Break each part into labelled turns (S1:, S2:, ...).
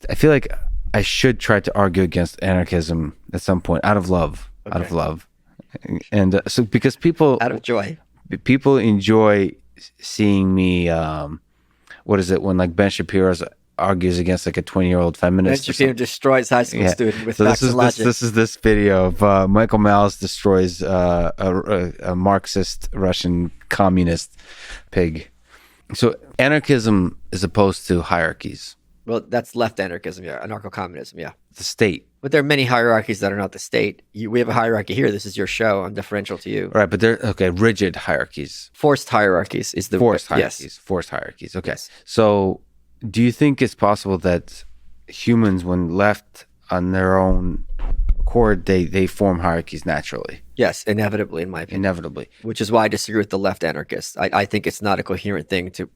S1: I feel like I should try to argue against anarchism at some point, out of love, and so because
S2: out of joy.
S1: people enjoy seeing me. What is it when like Ben Shapiro argues against like a 20-year-old feminist?
S2: Ben Shapiro destroys high school student with facts and logic.
S1: This is this video of Michael Malice destroys a Marxist Russian communist pig. So anarchism is opposed to hierarchies.
S2: Well, that's left anarchism, yeah, anarcho-communism, yeah.
S1: The state.
S2: But there are many hierarchies that are not the state. We have a hierarchy here. This is your show. I'm deferential to you.
S1: Right, but they're, rigid hierarchies.
S2: Forced hierarchies is the...
S1: Forced hierarchies.
S2: Yes.
S1: Forced hierarchies, okay.
S2: Yes.
S1: So do you think it's possible that humans, when left on their own accord, they form hierarchies naturally?
S2: Yes, inevitably, in my opinion.
S1: Inevitably.
S2: Which is why I disagree with the left anarchists. I think it's not a coherent thing to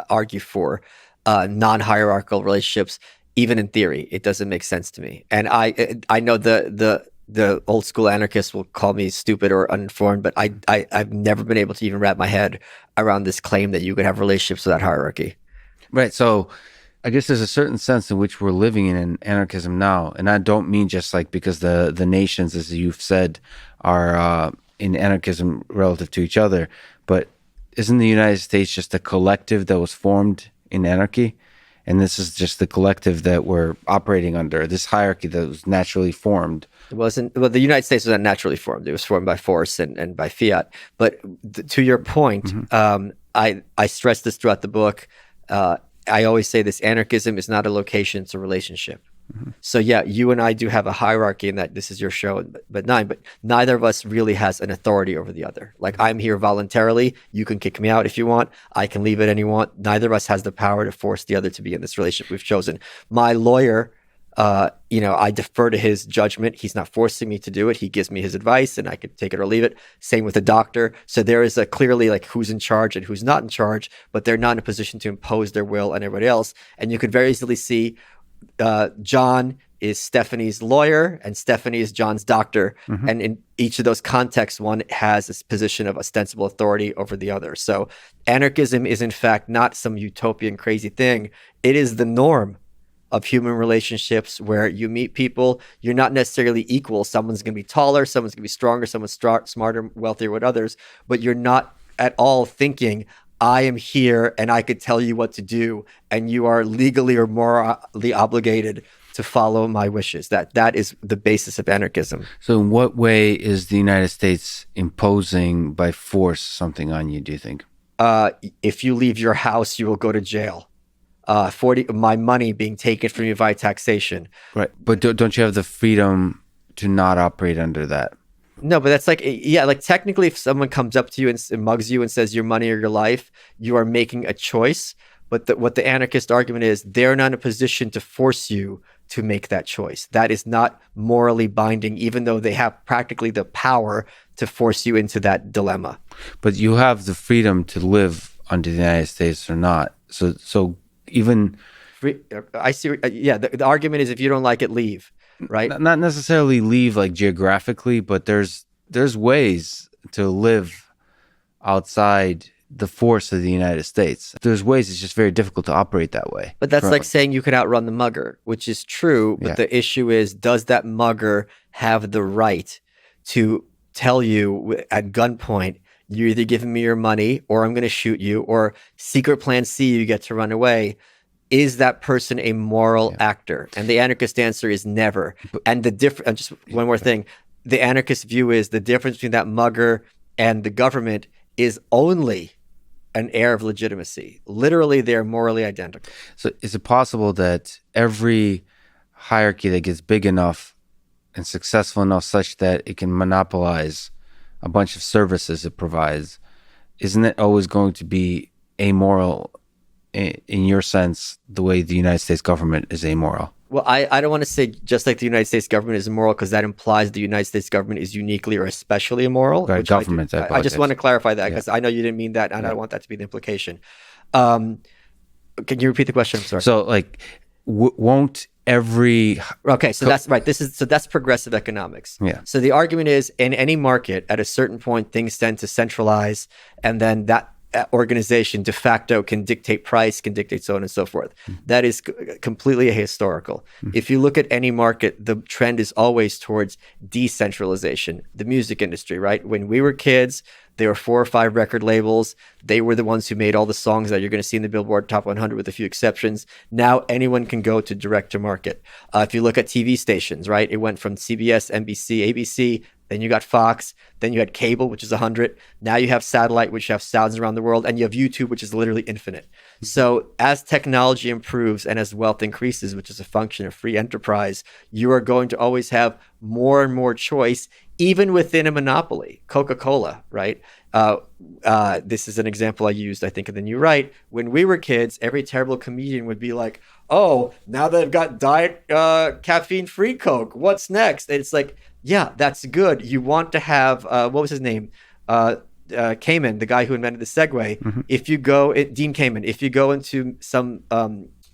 S2: argue for non-hierarchical relationships, even in theory. It doesn't make sense to me. And I know the old school anarchists will call me stupid or uninformed, but I've never been able to even wrap my head around this claim that you could have relationships without hierarchy.
S1: Right. So I guess there's a certain sense in which we're living in anarchism now. And I don't mean just like because the nations, as you've said, are in anarchism relative to each other, but isn't the United States just a collective that was formed in anarchy? And this is just the collective that we're operating under, this hierarchy that was naturally formed.
S2: It wasn't, well, the United States was not naturally formed. It was formed by force and by fiat. But to your point, I stress this throughout the book. I always say this: anarchism is not a location, it's a relationship. So yeah, you and I do have a hierarchy in that this is your show, but neither of us really has an authority over the other. Like, I'm here voluntarily. You can kick me out if you want. I can leave at any want. Neither of us has the power to force the other to be in this relationship we've chosen. My lawyer, I defer to his judgment. He's not forcing me to do it. He gives me his advice and I could take it or leave it. Same with the doctor. So there is a clearly like who's in charge and who's not in charge, but they're not in a position to impose their will on everybody else. And you could very easily see John is Stephanie's lawyer and Stephanie is John's doctor. And in each of those contexts, one has this position of ostensible authority over the other. So anarchism is in fact not some utopian crazy thing. It is the norm of human relationships where you meet people, you're not necessarily equal. Someone's going to be taller, someone's going to be stronger, someone's smarter, wealthier with others, but you're not at all thinking, I am here and I could tell you what to do, and you are legally or morally obligated to follow my wishes. That is the basis of anarchism.
S1: So in what way is the United States imposing by force something on you, do you think?
S2: If you leave your house, you will go to jail. My money being taken from you via taxation.
S1: Right. But don't you have the freedom to not operate under that?
S2: No, but that's like, yeah, like technically if someone comes up to you and mugs you and says your money or your life, you are making a choice. But what the anarchist argument is, they're not in a position to force you to make that choice. That is not morally binding, even though they have practically the power to force you into that dilemma.
S1: But you have the freedom to live under the United States or not. So even...
S2: I see, yeah, the argument is if you don't like it, leave. Right?
S1: Not necessarily leave like geographically, but there's ways to live outside the force of the United States. There's ways, it's just very difficult to operate that way.
S2: But that's like saying you could outrun the mugger, which is true. But the issue is, does that mugger have the right to tell you at gunpoint, you're either giving me your money or I'm going to shoot you, or secret plan C, you get to run away? Is that person a moral actor? And the anarchist answer is never. And just one more thing. The anarchist view is the difference between that mugger and the government is only an air of legitimacy. Literally, they're morally identical.
S1: So is it possible that every hierarchy that gets big enough and successful enough such that it can monopolize a bunch of services it provides, isn't it always going to be amoral? In your sense, the way the United States government is amoral?
S2: Well, I don't want to say just like the United States government is immoral, because that implies the United States government is uniquely or especially immoral.
S1: Right, government.
S2: I just want to clarify that because I know you didn't mean that, and I don't want that to be the implication. Can you repeat the question? I'm sorry.
S1: So, like, won't every...
S2: Okay, so that's right. That's progressive economics.
S1: Yeah.
S2: So the argument is, in any market, at a certain point, things tend to centralize, and then that organization de facto can dictate price, can dictate so on and so forth. That is completely ahistorical. If you look at any market, the trend is always towards decentralization. The music industry, right? When we were kids, there were 4 or 5 record labels. They were the ones who made all the songs that you're going to see in the Billboard Top 100 with a few exceptions. Now anyone can go to direct to market. If you look at TV stations, right? It went from CBS, NBC, ABC, then you got Fox, then you had cable, which is 100. Now you have satellite, which you have thousands around the world, and you have YouTube, which is literally infinite. So as technology improves and as wealth increases, which is a function of free enterprise, you are going to always have more and more choice, even within a monopoly. Coca-Cola, right? This is an example I used, I think, in the New Right. When we were kids, every terrible comedian would be like, oh, now they've got diet caffeine-free Coke. What's next? And it's like, yeah, that's good. You want to have, what was his name? Kamen, the guy who invented the Segway. If you go, Dean Kamen, if you go into some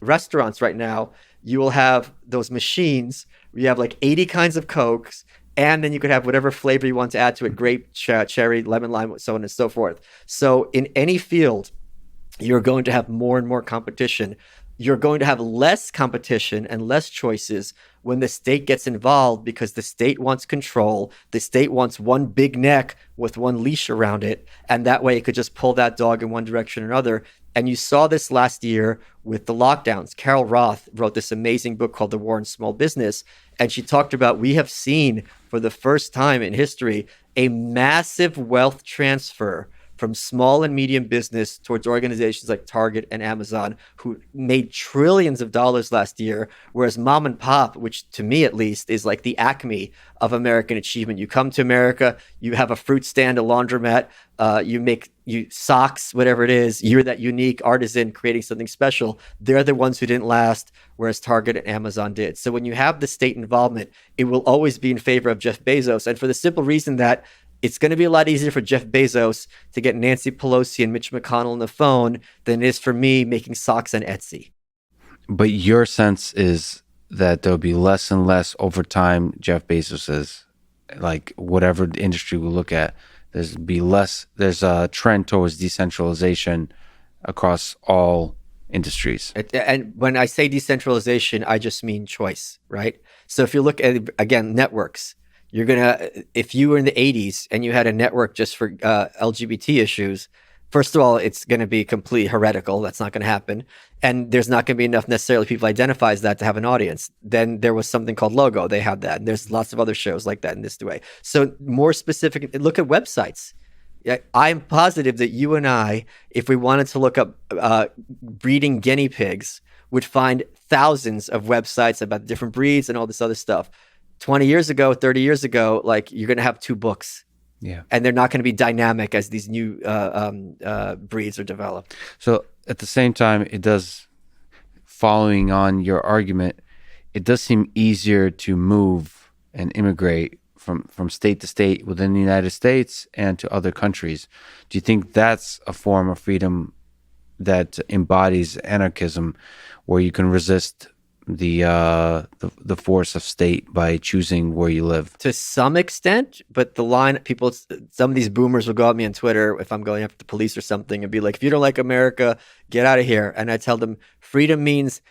S2: restaurants right now, you will have those machines where you have like 80 kinds of Cokes, and then you could have whatever flavor you want to add to it, grape, cherry, lemon, lime, so on and so forth. So in any field, you're going to have more and more competition. You're going to have less competition and less choices when the state gets involved, because the state wants control. The state wants one big neck with one leash around it. And that way it could just pull that dog in one direction or another. And you saw this last year with the lockdowns. Carol Roth wrote this amazing book called The War on Small Business. And she talked about, we have seen for the first time in history, a massive wealth transfer from small and medium business towards organizations like Target and Amazon, who made trillions of dollars last year, whereas mom and pop, which to me at least is like the acme of American achievement. You come to America, you have a fruit stand, a laundromat, you make socks, whatever it is, you're that unique artisan creating something special. They're the ones who didn't last, whereas Target and Amazon did. So when you have the state involvement, it will always be in favor of Jeff Bezos. And for the simple reason that it's going to be a lot easier for Jeff Bezos to get Nancy Pelosi and Mitch McConnell on the phone than it is for me making socks on Etsy.
S1: But your sense is that there'll be less and less over time. Jeff Bezos is, like, whatever the industry we look at, there's a trend towards decentralization across all industries.
S2: And when I say decentralization, I just mean choice, right? So if you look at, again, networks, you're going to, if you were in the 80s and you had a network just for LGBT issues, first of all, it's going to be completely heretical. That's not going to happen. And there's not going to be enough necessarily people identify as that to have an audience. Then there was something called Logo. They had that. And there's lots of other shows like that in this way. So more specific, look at websites. I'm positive that you and I, if we wanted to look up breeding guinea pigs, would find thousands of websites about different breeds and all this other stuff. 20 years ago, 30 years ago, like, you're going to have 2 books.
S1: Yeah.
S2: And they're not going to be dynamic as these new breeds are developed.
S1: So at the same time, it does, following on your argument, it does seem easier to move and immigrate from state to state within the United States and to other countries. Do you think that's a form of freedom that embodies anarchism, where you can resist the force of state by choosing where you live?
S2: To some extent, but the line, people, some of these boomers will go at me on Twitter if I'm going after the police or something and be like, if you don't like America, get out of here. And I tell them, freedom means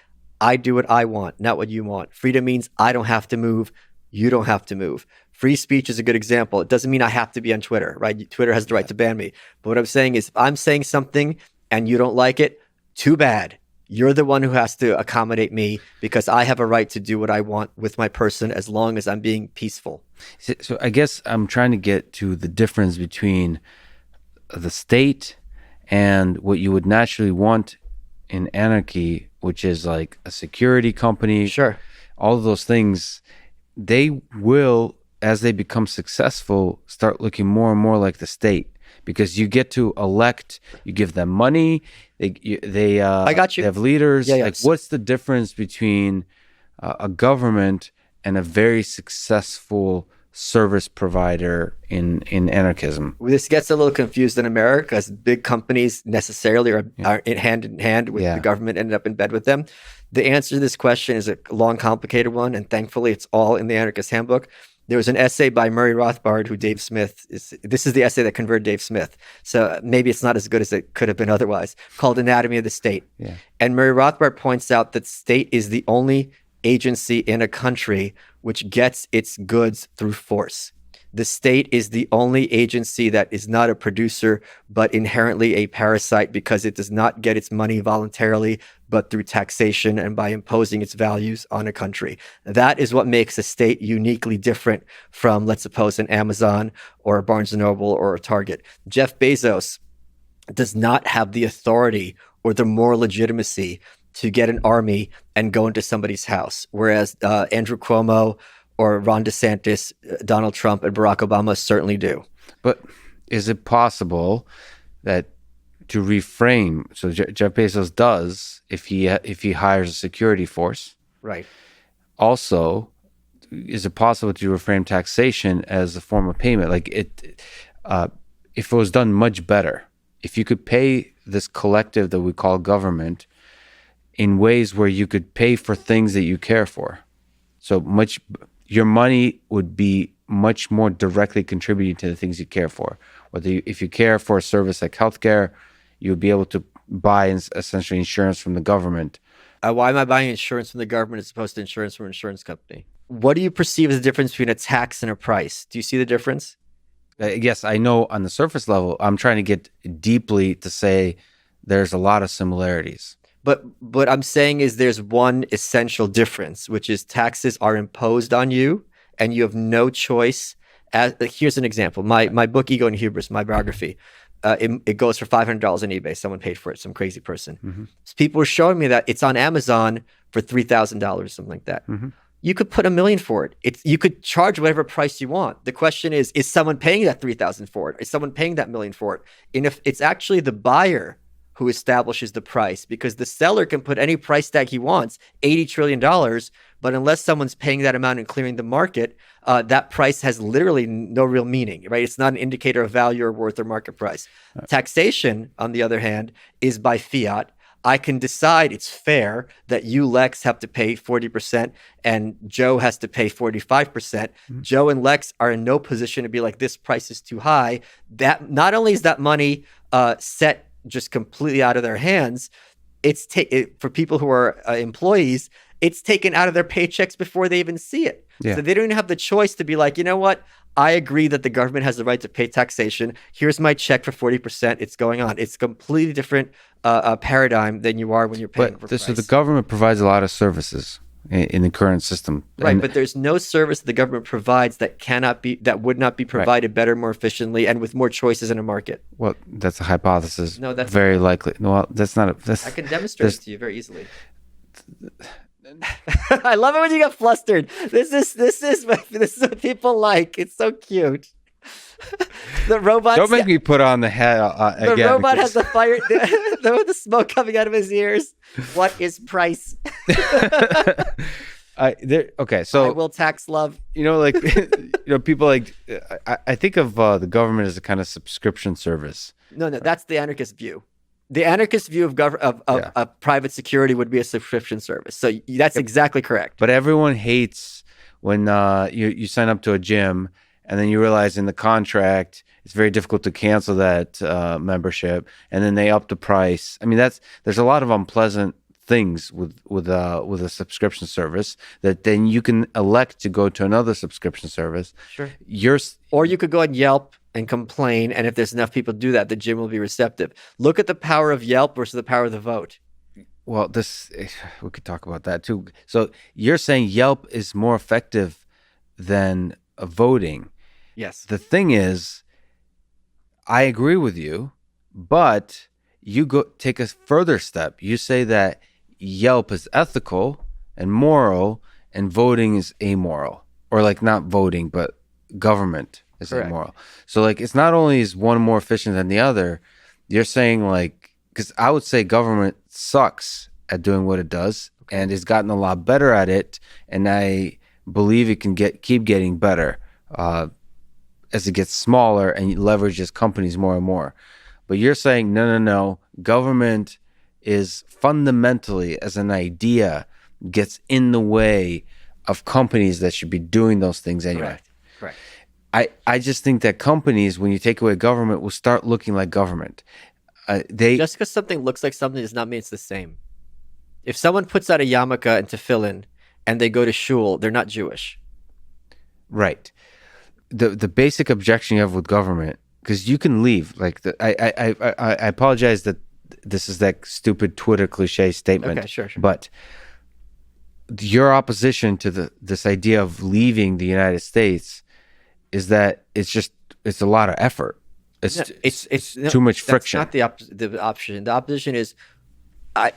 S2: I do what I want, not what you want. Freedom means I don't have to move. You don't have to move. Free speech is a good example. It doesn't mean I have to be on Twitter, right? Twitter has the right to ban me. But what I'm saying is, if I'm saying something and you don't like it, too bad. You're the one who has to accommodate me, because I have a right to do what I want with my person as long as I'm being peaceful.
S1: So I guess I'm trying to get to the difference between the state and what you would naturally want in anarchy, which is like a security company.
S2: Sure.
S1: All of those things, they will, as they become successful, start looking more and more like the state, because you get to elect, you give them money,
S2: I got you.
S1: They have leaders.
S2: Yeah.
S1: Like, what's the difference between a government and a very successful service provider in anarchism?
S2: This gets a little confused in America, because big companies necessarily are in hand with the government, ended up in bed with them. The answer to this question is a long, complicated one, and thankfully it's all in the Anarchist Handbook. There was an essay by Murray Rothbard, who Dave Smith is. This is the essay that converted Dave Smith. So maybe it's not as good as it could have been otherwise, called Anatomy of the State.
S1: Yeah.
S2: And Murray Rothbard points out that state is the only agency in a country which gets its goods through force. The state is the only agency that is not a producer, but inherently a parasite, because it does not get its money voluntarily, but through taxation and by imposing its values on a country. That is what makes a state uniquely different from, let's suppose, an Amazon or a Barnes & Noble or a Target. Jeff Bezos does not have the authority or the moral legitimacy to get an army and go into somebody's house, whereas Andrew Cuomo or Ron DeSantis, Donald Trump, and Barack Obama certainly do.
S1: But is it possible that to reframe, so Jeff Bezos does, if he hires a security force,
S2: right?
S1: Also, is it possible to reframe taxation as a form of payment? Like if it was done much better, if you could pay this collective that we call government in ways where you could pay for things that you care for, so much. Your money would be much more directly contributing to the things you care for. If you care for a service like healthcare, you would be able to buy essentially insurance from the government.
S2: Why am I buying insurance from the government as opposed to insurance from an insurance company? What do you perceive as the difference between a tax and a price? Do you see the difference?
S1: Yes, I know on the surface level. I'm trying to get deeply to say there's a lot of similarities.
S2: But what I'm saying is there's one essential difference, which is taxes are imposed on you and you have no choice. Here's an example. My book, Ego and Hubris, my biography, it goes for $500 on eBay. Someone paid for it, some crazy person.
S1: Mm-hmm.
S2: So people were showing me that it's on Amazon for $3,000, something like that.
S1: Mm-hmm.
S2: You could put $1 million for it. You could charge whatever price you want. The question is someone paying that $3,000 for it? Is someone paying that $1 million for it? And if it's actually the buyer who establishes the price, because the seller can put any price tag he wants, $80 trillion, but unless someone's paying that amount and clearing the market, that price has literally no real meaning, right? It's not an indicator of value or worth or market price. Right. Taxation, on the other hand, is by fiat. I can decide it's fair that you, Lex, have to pay 40% and Joe has to pay 45%. Mm-hmm. Joe and Lex are in no position to be like, this price is too high. That not only is that money set just completely out of their hands, for people who are employees, it's taken out of their paychecks before they even see it. Yeah. So they don't even have the choice to be like, you know what? I agree that the government has the right to pay taxation. Here's my check for 40%. It's going on. It's a completely different paradigm than you are when you're paying for price.
S1: So the government provides a lot of services in the current system.
S2: Right, but there's no service the government provides that would not be provided better, more efficiently, and with more choices in a market.
S1: Well, that's a hypothesis.
S2: No, that's
S1: very likely. No, that's not.
S2: I can demonstrate it to you very easily. I love it when you get flustered. This is what people like. It's so cute. The robot.
S1: Don't make me put on the hat again.
S2: The robot has the fire, the smoke coming out of his ears. What is price?
S1: Okay, so
S2: I will tax love.
S1: People like. I think of the government as a kind of subscription service.
S2: No, that's the anarchist view. The anarchist view of private security would be a subscription service. So that's exactly correct.
S1: But everyone hates when you sign up to a gym and then you realize in the contract it's very difficult to cancel that membership, and then they up the price. I mean, there's a lot of unpleasant things with a subscription service that then you can elect to go to another subscription service.
S2: Sure.
S1: Or
S2: you could go on Yelp and complain, and if there's enough people do that, the gym will be receptive. Look at the power of Yelp versus the power of the vote.
S1: Well, we could talk about that too. So you're saying Yelp is more effective than voting.
S2: Yes.
S1: The thing is, I agree with you, but you take a further step. You say that Yelp is ethical and moral and voting is amoral, or like not voting, but government is
S2: Correct.
S1: Amoral. So like, it's not only is one more efficient than the other, you're saying like, because I would say government sucks at doing what it does and has gotten a lot better at it. And I believe it can keep getting better as it gets smaller and leverages companies more and more. But you're saying, no, government is fundamentally, as an idea, gets in the way of companies that should be doing those things anyway.
S2: Correct. Correct.
S1: I just think that companies, when you take away government, will start looking like government. They
S2: Just because something looks like something does not mean it's the same. If someone puts out a yarmulke and tefillin and they go to shul, they're not Jewish.
S1: right. The basic objection you have with government, because you can leave. Like I apologize that this is that stupid Twitter cliche statement.
S2: Okay, sure.
S1: But your opposition to this idea of leaving the United States is that it's a lot of effort. It's too much friction.
S2: That's not the option. The opposition is,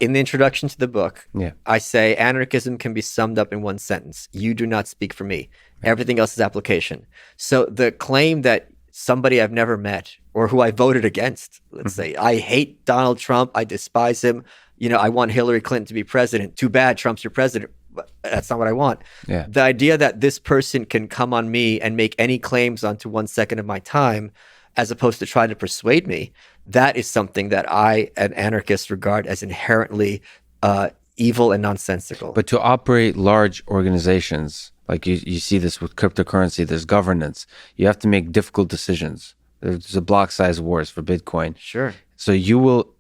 S2: in the introduction to the book,
S1: Yeah.
S2: I say anarchism can be summed up in one sentence: you do not speak for me. Everything else is application. So the claim that somebody I've never met or who I voted against, let's say, I hate Donald Trump, I despise him, I want Hillary Clinton to be president. Too bad Trump's your president. But that's not what I want.
S1: Yeah.
S2: The idea that this person can come on me and make any claims onto 1 second of my time, as opposed to trying to persuade me, that is something that I, an anarchist, regard as inherently evil and nonsensical.
S1: But to operate large organizations, like you see this with cryptocurrency, there's governance. You have to make difficult decisions. There's a block size wars for Bitcoin.
S2: Sure.
S1: So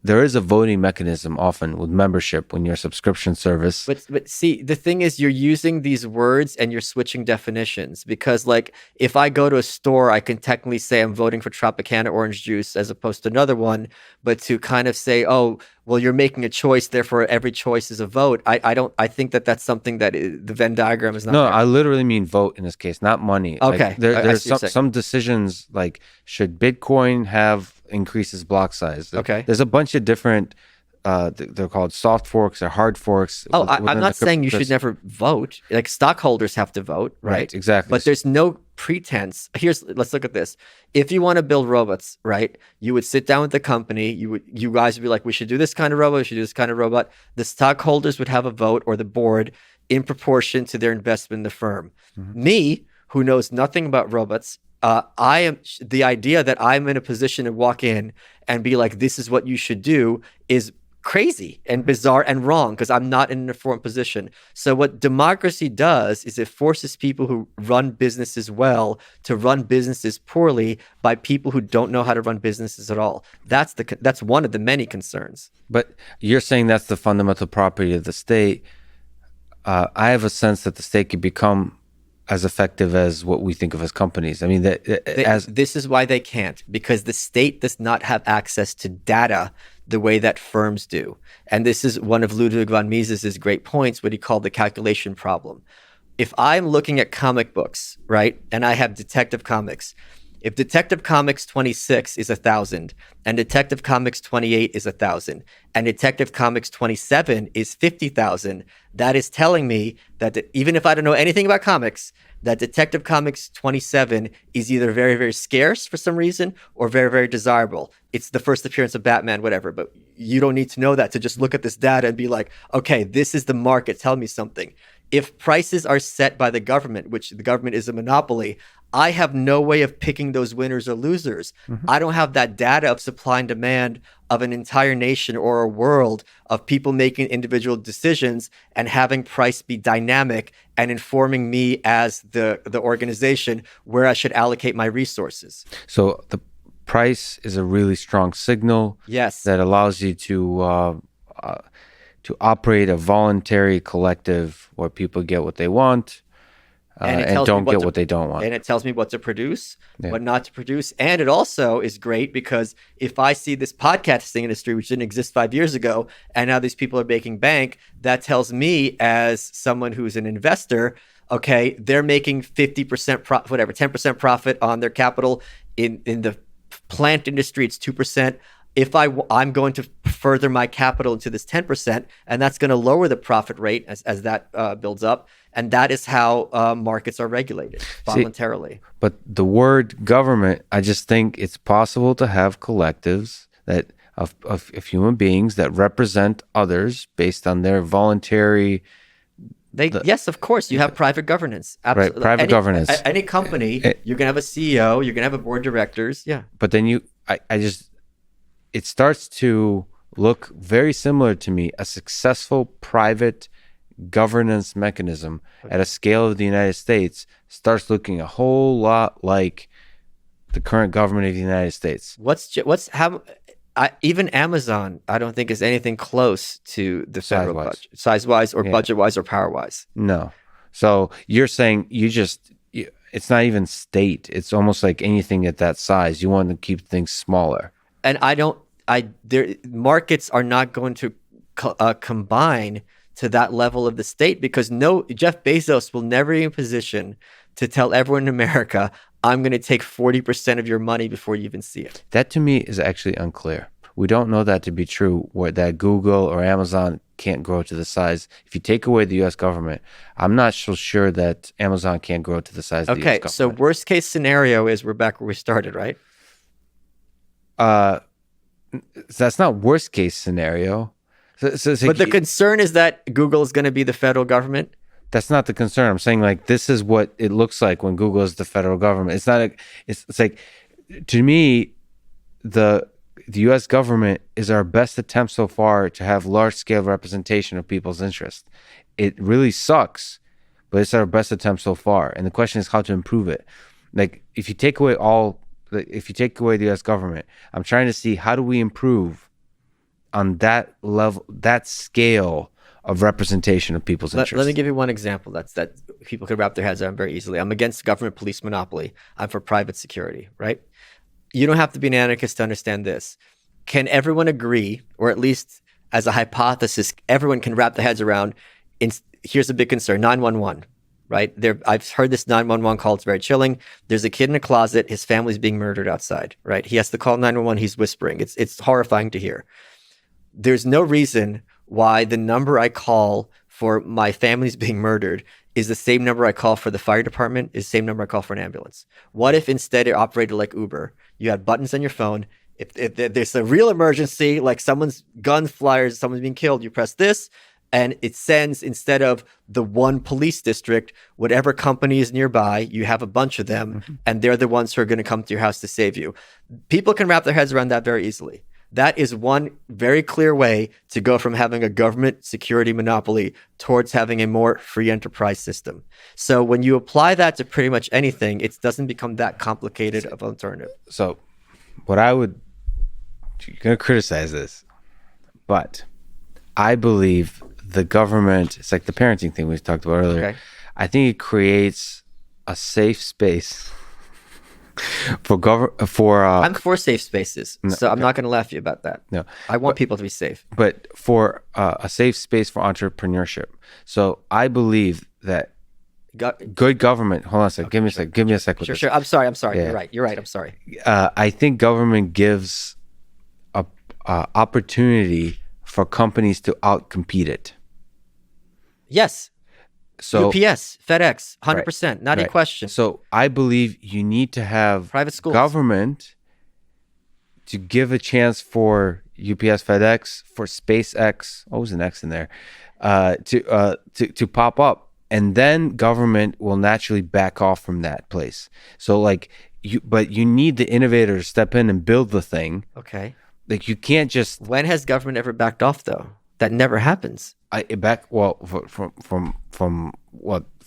S1: there is a voting mechanism often with membership when you're a subscription service.
S2: But see, the thing is, you're using these words and you're switching definitions, because like if I go to a store, I can technically say I'm voting for Tropicana orange juice as opposed to another one, but to kind of say, oh, well, you're making a choice, therefore every choice is a vote. I think that that's something that the Venn diagram is not.
S1: No,
S2: there.
S1: I literally mean vote in this case, not money.
S2: Okay.
S1: Like there's some decisions, like should Bitcoin have increases block size?
S2: Okay.
S1: There's a bunch of different they're called soft forks or hard forks.
S2: Oh, I'm not saying you should never vote. Like stockholders have to vote, right?
S1: Exactly.
S2: But there's no pretense. Let's look at this. If you want to build robots, right? You would sit down with the company. You guys would be like, we should do this kind of robot. We should do this kind of robot. The stockholders would have a vote, or the board, in proportion to their investment in the firm. Mm-hmm. Me, who knows nothing about robots, I am the idea that I'm in a position to walk in and be like, this is what you should do, is crazy and bizarre and wrong, because I'm not in an informed position. So what democracy does is it forces people who run businesses well to run businesses poorly by people who don't know how to run businesses at all. That's one of the many concerns.
S1: But you're saying that's the fundamental property of the state. I have a sense that the state could become as effective as what we think of as companies. I mean,
S2: this is why they can't, because the state does not have access to data the way that firms do. And this is one of Ludwig von Mises's great points, what he called the calculation problem. If I'm looking at comic books, right, and I have Detective Comics, if Detective Comics 26 is 1,000 and Detective Comics 28 is 1,000 and Detective Comics 27 is 50,000, that is telling me that even if I don't know anything about comics, that Detective Comics 27 is either very, very scarce for some reason or very, very desirable. It's the first appearance of Batman, whatever, but you don't need to know that to just look at this data and be like, okay, this is the market, tell me something. If prices are set by the government, which the government is a monopoly, I have no way of picking those winners or losers. Mm-hmm. I don't have that data of supply and demand of an entire nation or a world of people making individual decisions and having price be dynamic and informing me as the organization where I should allocate my resources.
S1: So the price is a really strong signal.
S2: Yes.
S1: That allows you to operate a voluntary collective where people get what they want. And don't get what they don't want.
S2: And it tells me what to produce, what not to produce. And it also is great because if I see this podcasting industry, which didn't exist 5 years ago, and now these people are making bank, that tells me as someone who's an investor, okay, they're making 50% profit, whatever, 10% profit on their capital. In the plant industry, it's 2%. If I'm going to further my capital into this 10%, and that's going to lower the profit rate as that builds up. And that is how markets are regulated voluntarily.
S1: But the word government, I just think it's possible to have collectives that of human beings that represent others based on their voluntary.
S2: Yes, of course, you have private governance. Absolutely.
S1: Right, private governance.
S2: Any company, you're gonna have a CEO, you're gonna have a board of directors. Yeah.
S1: But then it starts to look very similar to me. A successful private governance mechanism at a scale of the United States starts looking a whole lot like the current government of the United States.
S2: Even Amazon, I don't think is anything close to the federal
S1: Size-wise.
S2: budget, size-wise or
S1: Yeah.
S2: budget-wise or power-wise.
S1: No. So you're saying it's not even state. It's almost like anything at that size. You want to keep things smaller.
S2: And markets are not going to combine to that level of the state, because Jeff Bezos will never be in a position to tell everyone in America, I'm going to take 40% of your money before you even see it.
S1: That to me is actually unclear. We don't know that to be true, that Google or Amazon can't grow to the size. If you take away the U.S. government, I'm not so sure that Amazon can't grow to the size of the U.S. government.
S2: So worst case scenario is we're back where we started, right?
S1: That's not worst case scenario.
S2: But the concern is that Google is going to be the federal government.
S1: That's not the concern. I'm saying like this is what it looks like when Google is the federal government. It's not. It's like, to me, the U.S. government is our best attempt so far to have large scale representation of people's interests. It really sucks, but it's our best attempt so far. And the question is how to improve it. Like if you take away the U.S. government, I'm trying to see how do we improve on that level, that scale of representation of people's interests.
S2: Let me give you one example that people could wrap their heads around very easily. I'm against government police monopoly. I'm for private security, right? You don't have to be an anarchist to understand this. Can everyone agree, or at least as a hypothesis, everyone can wrap their heads around, here's a big concern, 911, right? I've heard this 911 call. It's very chilling. There's a kid in a closet. His family's being murdered outside, right? He has to call 911. He's whispering. It's horrifying to hear. There's no reason why the number I call for my family's being murdered is the same number I call for the fire department, is the same number I call for an ambulance. What if instead it operated like Uber? You had buttons on your phone. If there's a real emergency, like someone's gun fires, someone's being killed, you press this, and it sends, instead of the one police district, whatever company is nearby, you have a bunch of them, and they're the ones who are going to come to your house to save you. People can wrap their heads around that very easily. That is one very clear way to go from having a government security monopoly towards having a more free enterprise system. So when you apply that to pretty much anything, it doesn't become that complicated of an alternative.
S1: So you're going to criticize this, but I believe the government, it's like the parenting thing we talked about earlier.
S2: Okay.
S1: I think it creates a safe space
S2: I'm for safe spaces, so I'm not going to laugh at you about that.
S1: No,
S2: I want people to be safe.
S1: But for a safe space for entrepreneurship. So I believe that good government. Hold on a second.
S2: Okay,
S1: Give me a second.
S2: Sure. I'm sorry.
S1: Yeah.
S2: You're right. I'm sorry.
S1: I think government gives a opportunity for companies to outcompete it.
S2: Yes.
S1: So
S2: UPS, FedEx, 100%, not a question.
S1: So I believe you need to have
S2: private schools,
S1: government to give a chance for UPS, FedEx, for SpaceX. Oh, there's an X in there, to pop up, and then government will naturally back off from that place. So but you need the innovator to step in and build the thing.
S2: Okay.
S1: Like you can't just.
S2: When has government ever backed off though? That never happens.
S1: From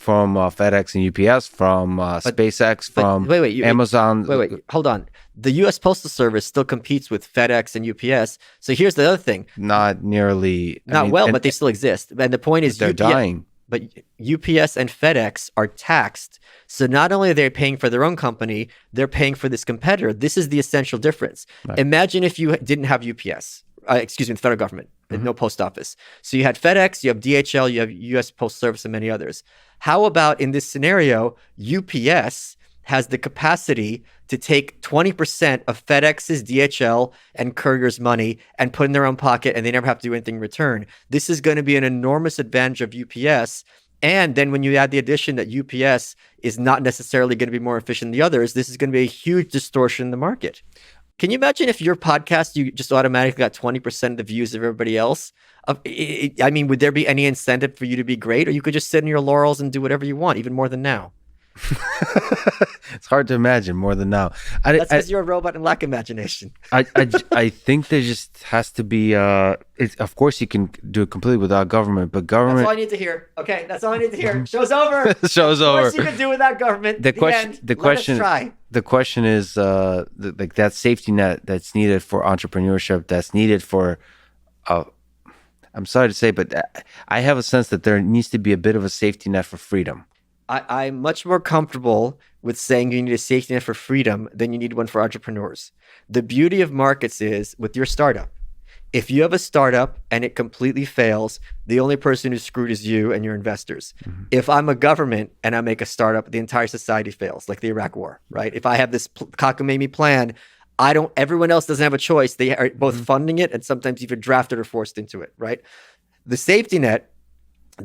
S1: FedEx and UPS, from SpaceX, from Amazon.
S2: Wait, hold on. The U.S. Postal Service still competes with FedEx and UPS. So here's the other thing.
S1: Not nearly.
S2: But they still exist. And the point is,
S1: they're dying.
S2: But UPS and FedEx are taxed. So not only are they paying for their own company, they're paying for this competitor. This is the essential difference. Right. Imagine if you didn't have UPS. The federal government, no post office. So you had FedEx, you have DHL, you have U.S. Postal Service, and many others. How about in this scenario, UPS has the capacity to take 20% of FedEx's, DHL, and courier's money and put in their own pocket, and they never have to do anything in return. This is going to be an enormous advantage of UPS. And then when you add the addition that UPS is not necessarily going to be more efficient than the others, this is going to be a huge distortion in the market. Can you imagine if your podcast, you just automatically got 20% of the views of everybody else? Would there be any incentive for you to be great? Or you could just sit in your laurels and do whatever you want, even more than now?
S1: It's hard to imagine more than now.
S2: That's because you're a robot and lack imagination.
S1: I think there just has to be. Of course, you can do it completely without government, but
S2: That's all I
S1: government
S2: need to hear. Okay, that's all I need to hear. Show's over.
S1: shows
S2: Of
S1: over.
S2: course, you can do without government.
S1: The
S2: End. Let us try.
S1: The question is, like that safety net that's needed for entrepreneurship, that's needed for. I'm sorry to say, but I have a sense that there needs to be a bit of a safety net for freedom.
S2: I'm much more comfortable with saying you need a safety net for freedom than you need one for entrepreneurs. The beauty of markets is with your startup. If you have a startup and it completely fails, the only person who's screwed is you and your investors. Mm-hmm. If I'm a government and I make a startup, the entire society fails, like the Iraq War, right? If I have this cockamamie plan, everyone else doesn't have a choice. They are both funding it and sometimes even drafted or forced into it, right? The safety net,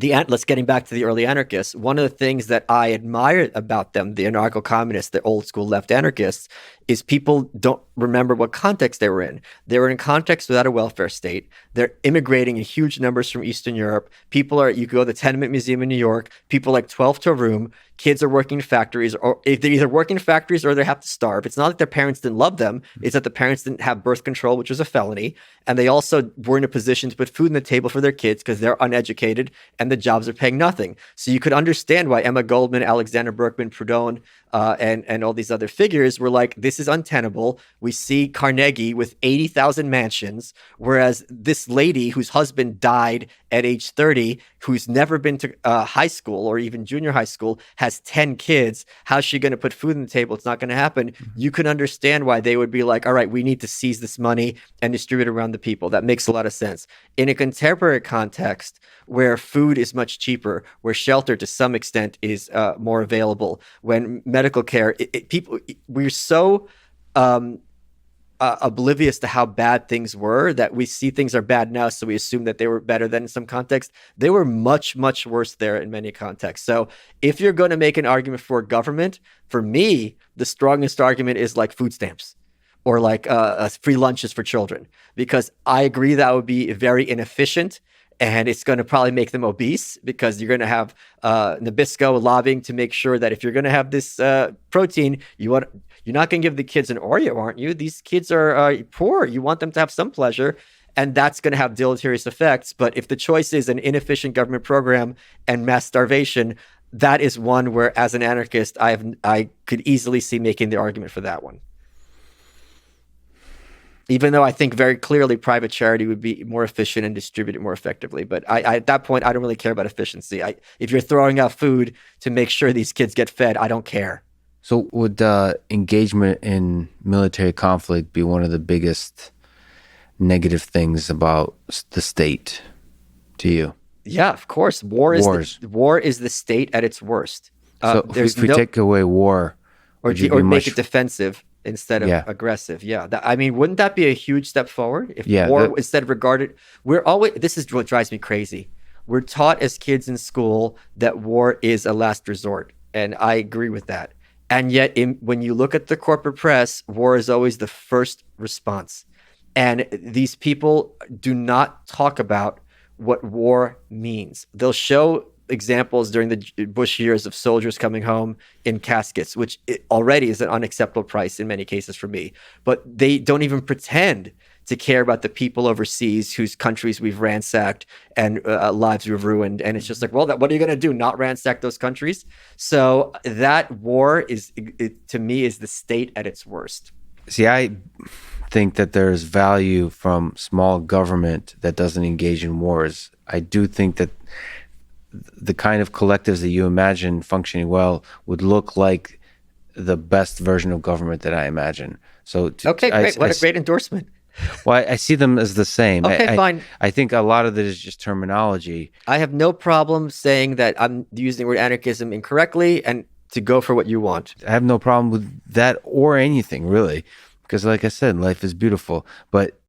S2: let's getting back to the early anarchists. One of the things that I admire about them, the anarcho-communists, the old school left anarchists, is people don't remember what context they were in. They were in context without a welfare state. They're immigrating in huge numbers from Eastern Europe. You could go to the Tenement Museum in New York, people like 12 to a room, kids are working in factories, or if they're either working in factories or they have to starve. It's not like their parents didn't love them. It's that the parents didn't have birth control, which was a felony. And they also were in a position to put food on the table for their kids because they're uneducated and the jobs are paying nothing. So you could understand why Emma Goldman, Alexander Berkman, Proudhon, and all these other figures were like, this is untenable. We see Carnegie with 80,000 mansions, whereas this lady whose husband died at age 30, who's never been to high school or even junior high school, has 10 kids. How's she going to put food on the table? It's not going to happen. You can understand why they would be like, all right, we need to seize this money and distribute it around the people. That makes a lot of sense. In a contemporary context where food is much cheaper, where shelter to some extent is more available, when medical care, we're so oblivious to how bad things were that we see things are bad now, so we assume that they were better than in some context. They were much, much worse there in many contexts. So if you're going to make an argument for government, for me, the strongest argument is like food stamps or like free lunches for children, because I agree that would be very inefficient. And it's going to probably make them obese because you're going to have Nabisco lobbying to make sure that if you're going to have this protein, you're not going to give the kids an Oreo, aren't you? These kids are poor. You want them to have some pleasure, and that's going to have deleterious effects. But if the choice is an inefficient government program and mass starvation, that is one where, as an anarchist, I could easily see making the argument for that one. Even though I think very clearly private charity would be more efficient and distribute it more effectively. But I at that point, I don't really care about efficiency. If you're throwing out food to make sure these kids get fed, I don't care.
S1: So would engagement in military conflict be one of the biggest negative things about the state to you?
S2: Yeah, of course. War is the state at its worst.
S1: So if we take away war,
S2: or make it defensive instead of aggressive. Yeah. Wouldn't that be a huge step forward? If war instead of regarded, this is what drives me crazy. We're taught as kids in school that war is a last resort. And I agree with that. And yet when you look at the corporate press, war is always the first response. And these people do not talk about what war means. They'll show examples during the Bush years of soldiers coming home in caskets, which already is an unacceptable price in many cases for me. But they don't even pretend to care about the people overseas whose countries we've ransacked and lives we've ruined. And it's just like, well, what are you going to do? Not ransack those countries? So that war to me is the state at its worst.
S1: See, I think that there's value from small government that doesn't engage in wars. I do think that the kind of collectives that you imagine functioning well would look like the best version of government that I imagine. So
S2: okay, great. What a great endorsement.
S1: Well, I see them as the same.
S2: Okay, fine.
S1: I think a lot of it is just terminology.
S2: I have no problem saying that I'm using the word anarchism incorrectly and to go for what you want.
S1: I have no problem with that or anything, really. Because like I said, life is beautiful. But